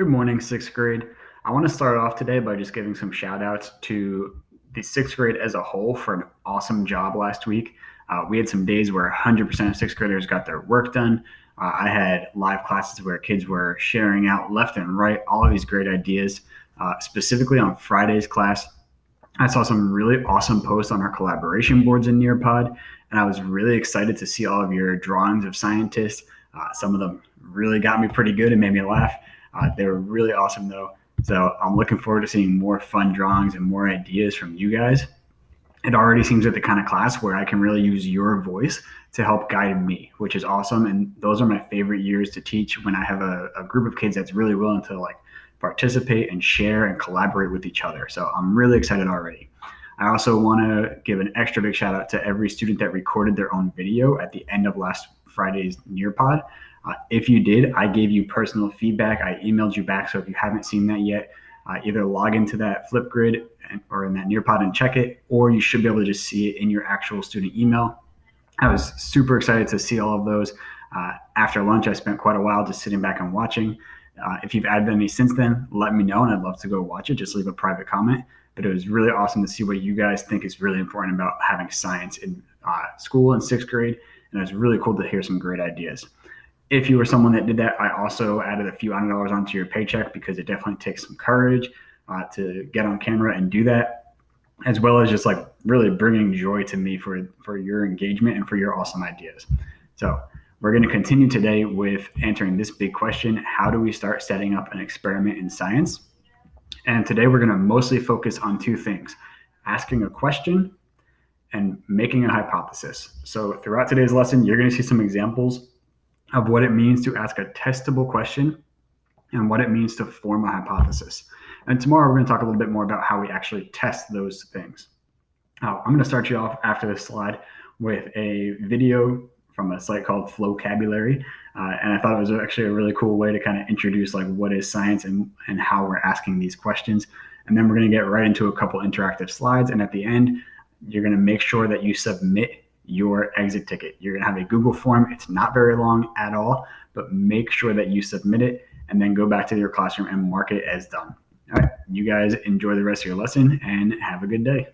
Good morning, sixth grade. I want to start off today by just giving some shout outs to the sixth grade as a whole for an awesome job last week. We had some days where 100% of sixth graders got their work done. I had live classes where kids were sharing out left and right all of these great ideas. Specifically on Friday's class, I saw some really awesome posts on our collaboration boards in Nearpod, and I was really excited to see all of your drawings of scientists. Some of them really got me pretty good and made me laugh. They were really awesome, though. So I'm looking forward to seeing more fun drawings and more ideas from you guys. It already seems like the kind of class where I can really use your voice to help guide me, which is awesome. And those are my favorite years to teach, when I have a group of kids that's really willing to participate and share and collaborate with each other. So I'm really excited already. I also want to give an extra big shout out to every student that recorded their own video at the end of last Friday's Nearpod. If you did, I gave you personal feedback. I emailed you back. So if you haven't seen that yet, either log into that Flipgrid or in that Nearpod and check it, or you should be able to just see it in your actual student email. I was super excited to see all of those. After lunch, I spent quite a while just sitting back and watching. If you've added any since then, let me know, and I'd love to go watch it. Just leave a private comment. But it was really awesome to see what you guys think is really important about having science in school in sixth grade. And it was really cool to hear some great ideas. If you were someone that did that, I also added a few $100 onto your paycheck, because it definitely takes some courage to get on camera and do that, as well as just really bringing joy to me for your engagement and for your awesome ideas. So we're going to continue today with answering this big question: how do we start setting up an experiment in science? And today we're going to mostly focus on two things: asking a question and making a hypothesis. So throughout today's lesson, you're going to see some examples of what it means to ask a testable question and what it means to form a hypothesis. And tomorrow we're going to talk a little bit more about how we actually test those things. I'm going to start you off after this slide with a video from a site called Flowcabulary. And I thought it was actually a really cool way to kind of introduce what is science and how we're asking these questions. And then we're going to get right into a couple interactive slides. And at the end, you're going to make sure that you submit your exit ticket. You're going to have a Google form. It's not very long at all, but make sure that you submit it and then go back to your classroom and mark it as done. All right, you guys enjoy the rest of your lesson and have a good day.